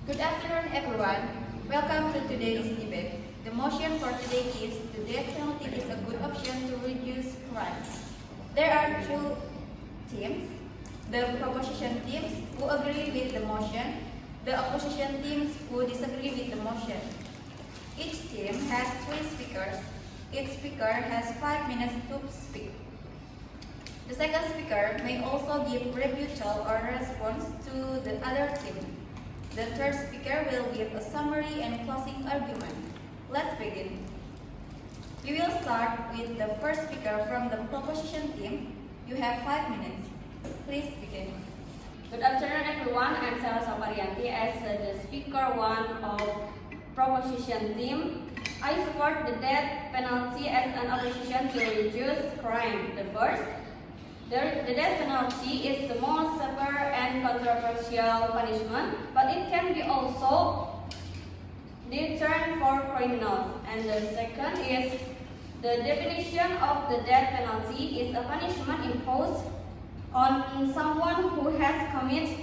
Good afternoon, everyone. Welcome to today's debate. The motion for today is the death penalty is a good option to reduce crime. There are two teams, the proposition teams who agree with the motion, the opposition teams who disagree with the motion. Each team has 3 speakers. Each speaker has 5 minutes to speak. The second speaker may also give rebuttal or response to the other team. The third speaker will give a summary and closing argument. Let's begin. We will start with the first speaker from the proposition team. You have 5 minutes. Please begin. Good afternoon, everyone. I'm Sarah Saparianti as the speaker one of proposition team. I support the death penalty as an opposition to reduce crime. The death penalty is the most severe and controversial punishment, but it can be also deterrent for criminals. And the second is the definition of the death penalty is a punishment imposed on someone who has committed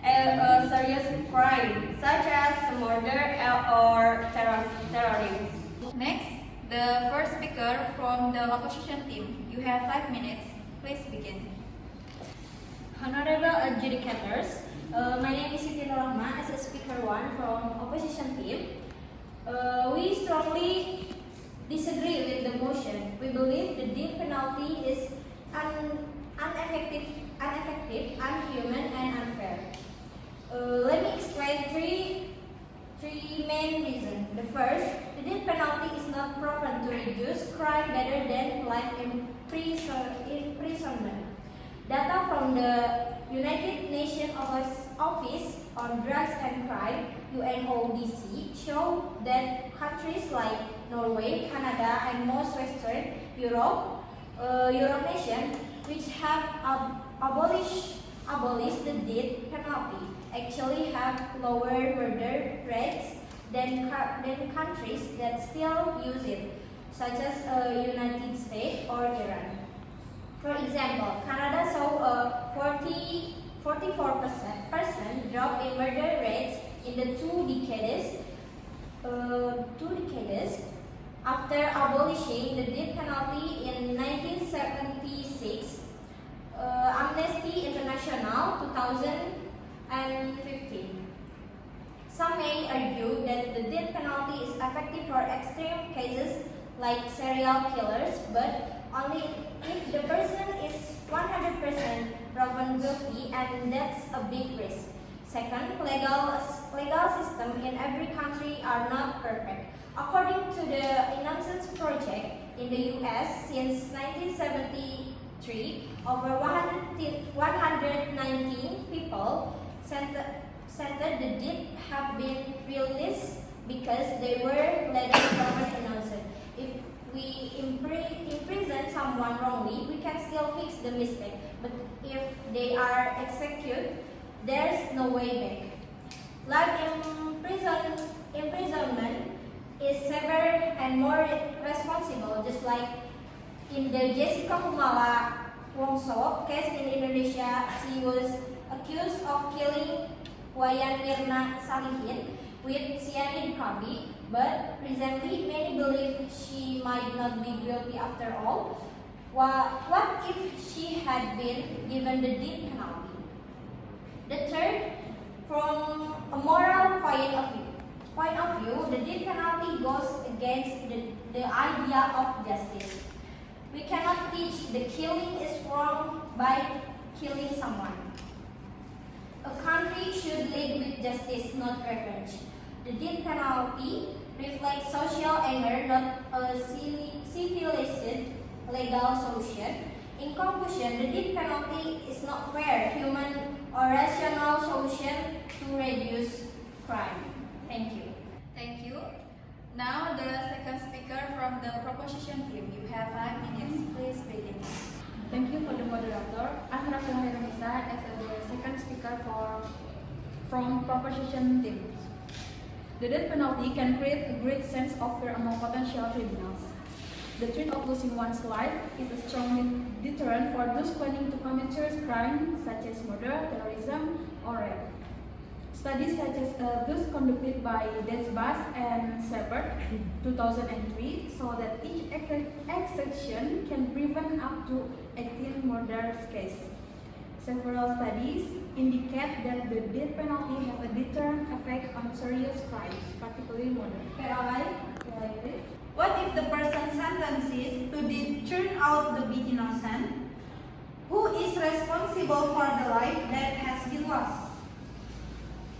a serious crime, such as murder or terrorism. Next, the first speaker from the opposition team. You have 5 minutes. Please begin. Honorable adjudicators, my name is Siti Nurrahma as a speaker one from opposition team. We strongly disagree with the motion. We believe the death penalty is ineffective, inhuman, and unfair. Let me explain three main reasons. The first, the death penalty is not proven to reduce crime better than life imprisonment. Data from the United Nations Office on Drugs and Crime (UNODC) show that countries like Norway, Canada, and most Western Europe nations, which have abolished the death penalty, actually have lower murder rates than countries that still use it, such as United States or Iran. For example, Canada saw a 44% drop in murder rates in the two decades after abolishing the death penalty in 1976. Amnesty International 2015. Some may argue that the death penalty is effective for extreme cases like serial killers, but only if the person is 100% proven guilty, and that's a big risk. Second, legal system in every country are not perfect. According to the Innocence Project in the US, since 1973, over 119 people sentenced to death have been released because they were later proven innocent. If we imprison someone wrongly, we can still fix the mistake. But if they are executed, there's no way back. Life imprisonment is severe and more responsible, just like in the Jessica Kumala Wongso case in Indonesia. She was accused of killing Wayan Mirna Salihin with cyanide, but recently many believe she might not be guilty after all. What if she had been given the death penalty? The third, from a moral point of view, the death penalty goes against the idea of justice. We cannot teach the killing is wrong by killing someone. A country should lead with justice, not revenge. The death penalty reflects social anger, not a civilized legal solution. In conclusion, the death penalty is not fair, human, or rational solution to reduce crime. Thank you. Thank you. Now the second speaker from the proposition team. You have 5 minutes. Please begin. Thank you for the moderator. I'm Raffi Hairunisa as the second speaker from proposition team. The death penalty can create a great sense of fear among potential criminals. The threat of losing one's life is a strong deterrent for those planning to commit serious crimes such as murder, terrorism, or rape. Studies such as those conducted by Desbas and Shepard in 2003 show that each exception can prevent up to 18 murder cases. Several studies indicate that the death penalty has a deterrent effect on serious crimes, particularly murder. Caroline? Caroline? What if the person sentences to death turn out to be innocent? Who is responsible for the life that has been lost?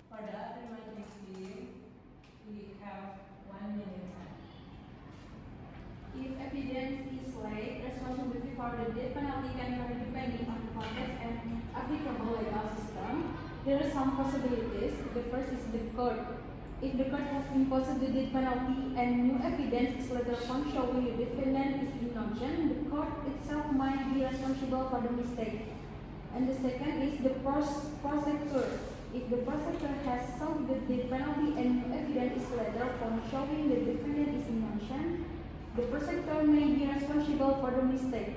For the affirmative team, we have 1 minute time. If evidence is laid, responsibility for the death penalty can vary depending on the context and applicable legal system. There are some possibilities. The first is the court. If the court has imposed the death penalty and new evidence is later found showing the defendant is innocent, the court itself might be responsible for the mistake. And the second is the prosecutor. If the prosecutor has solved the death penalty and new evidence is later found showing the defendant is innocent, the prosecutor may be responsible for the mistake.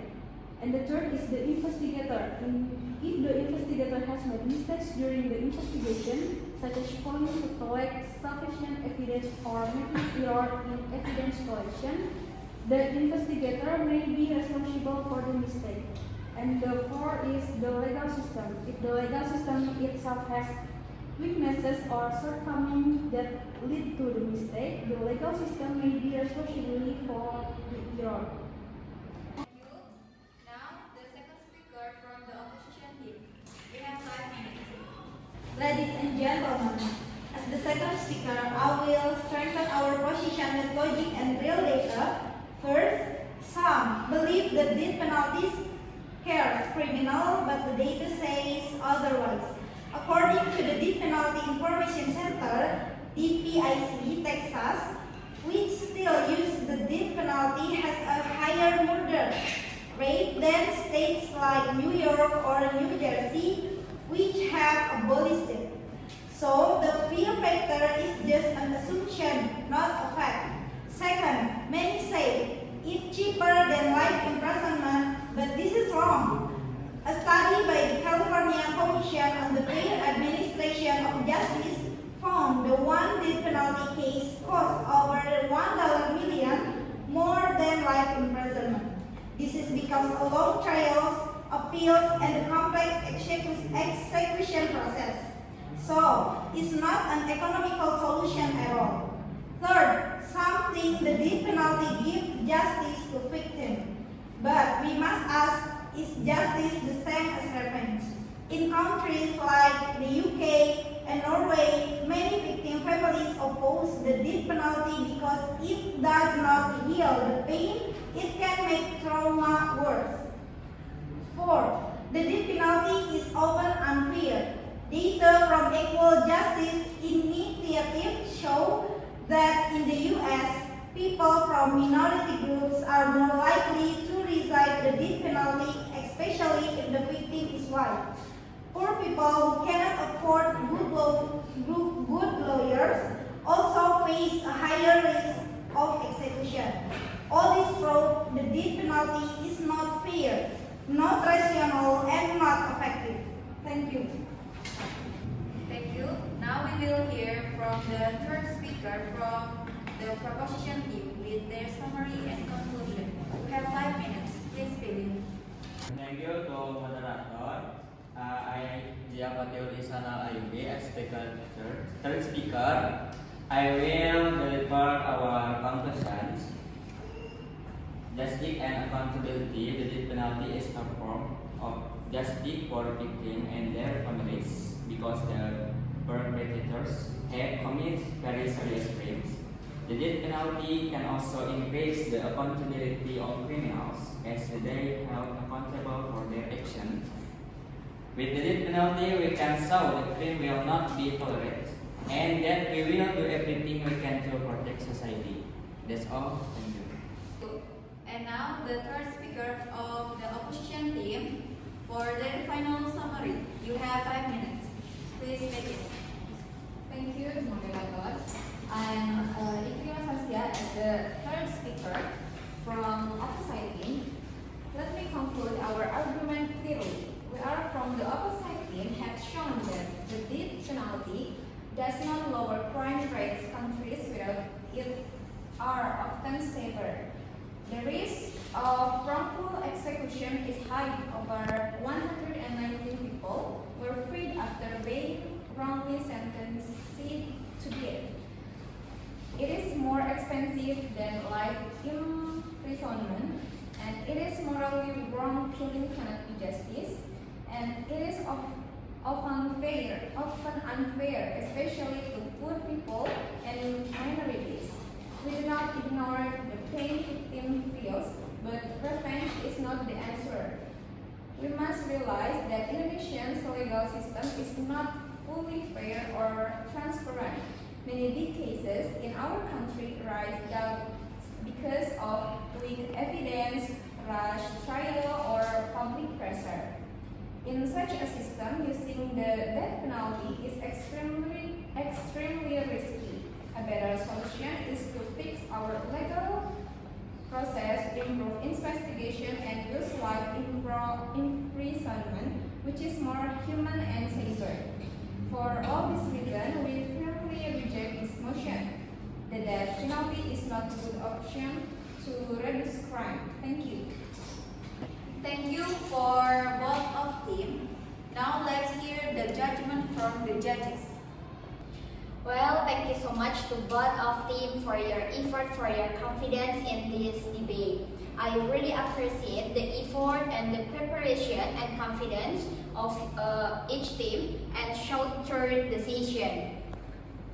And the third is the investigator. If the investigator has made mistakes during the investigation, such as failing to collect sufficient evidence or making error in evidence collection, the investigator may be responsible for the mistake. And the fourth is the legal system. If the legal system itself has weaknesses or shortcomings that lead to the mistake, the legal system may be responsible for the error. Thank you. Now, the second speaker from the opposition team. We have 5 minutes. Ladies and gentlemen, as the second speaker, I will strengthen our position with logic and real data. First, some believe the death penalty scares criminal, but the data says otherwise. According to the Death Penalty Information Center, DPIC, Texas, which still uses the death penalty, has a higher murder rate than states like New York or New Jersey, which have abolished it. So the fear factor is just an assumption, not a fact. Second, many say it's cheaper than life imprisonment, but this is wrong. A study by the California Commission on the Fair Administration of Justice found the one death penalty case cost over $1 million more than life imprisonment. This is because of long trials, appeals, and the complex execution process. So, it's not an economical solution at all. Third, some think the death penalty gives justice to victims. But we must ask, is justice the same as revenge? In countries like the UK and Norway, many victim families oppose the death penalty because it does not heal the pain, it can make trauma worse. Fourth, the death penalty is often unfair. Data from Equal Justice Initiative show that in the US, people from minority groups are more likely to receive the death penalty, especially if the victim is white. Poor people who cannot afford good lawyers also face a higher risk of execution. All this prove the death penalty is not fair, not rational, and not effective. Thank you. Thank you. Now we will hear from the third speaker from the proposition team with their summary and conclusion. We have 5 minutes. Please fill in. Thank you to moderator. I, Giafateo Lisanal Ayubi, as third speaker. I will deliver our conclusions. Justice and accountability. The death penalty is a form of justice for victims and their families because the perpetrators have committed very serious crimes. The death penalty can also increase the accountability of criminals as they are held accountable for their actions. With the death penalty, we can show that crime will not be tolerated and that we will do everything we can to protect society. That's all. Thank you. And now the third speaker of the opposition team for their final summary. You have 5 minutes. Please take it. Thank you, moderator. I'm Ikriya Saskia as the third speaker from opposite team. Let me conclude our argument clearly. We are from the opposite team have shown that the death penalty does not lower crime rates. Countries without it are often safer. The risk of wrongful execution is high. Over 119 people were freed after being wrongly sentenced to death. It is more expensive than life imprisonment, and it is morally wrong. Killing cannot be justice, and it is often unfair, especially to poor people and minorities. We do not ignore the pain victim feels, but revenge is not the answer. We must realize that Indonesia's legal system is not fully fair or transparent. Many big cases in our country rise down because of weak evidence, rush trial, or public pressure. In such a system, using the death penalty is extremely risky. A better solution is to fix our legal process, improve investigation, and use life imprisonment, which is more human and safer. For all this reason, we firmly reject this motion. The death penalty is not a good option to reduce crime. Thank you. Thank you for both of them. Now let's hear the judgment from the judges. Well, thank you so much to both of them for your effort, for your confidence in this debate. I really appreciate the effort and the preparation and confidence of each team and showed through the session.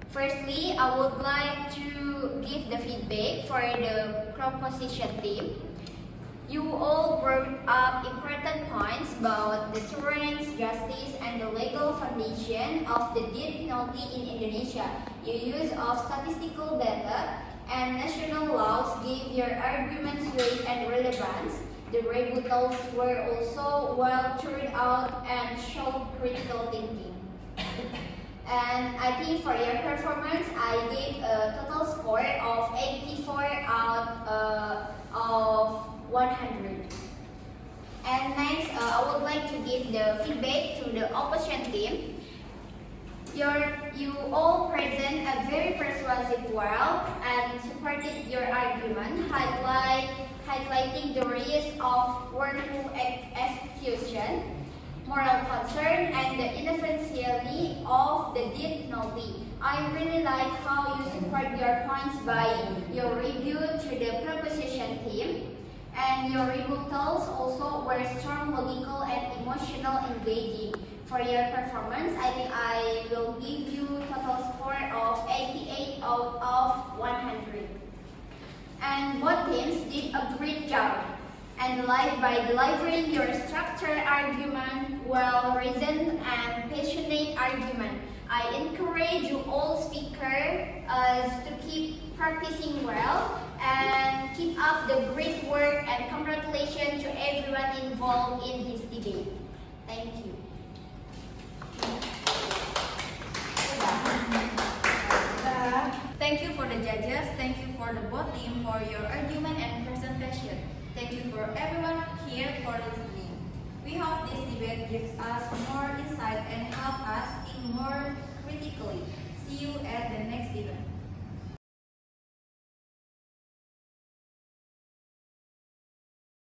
Firstly, I would like to give the feedback for the proposition team. You all brought up important points about deterrence, justice, and the legal foundation of the death penalty in Indonesia. Your use of statistical data and national laws gave your arguments weight and relevance. The rebuttals were also well thought out and showed critical thinking. And I think for your performance, I gave a total score of 84 out of 100. And next, I would like to give the feedback to the opposition team. You all present a very persuasive well and supported your argument, highlighting the risk of wrongful execution, moral concern, and the inefficiency of the death penalty. I really like how you support your points by your review to the proposition team, and your rebuttals also were strong, logical, and emotional engaging. For your performance, I think I will give you total score of 88 out of 100. And both teams did a great job and by delivering your structured argument, well-reasoned and passionate argument. I encourage you all speakers to keep practicing well and keep up the great work, and congratulations to everyone involved in this debate. Thank you. Thank you for the judges. Thank you for the both team for your argument and presentation. Thank you for everyone here for listening. We hope this debate gives us more insight and help us think more critically. See you at the next event.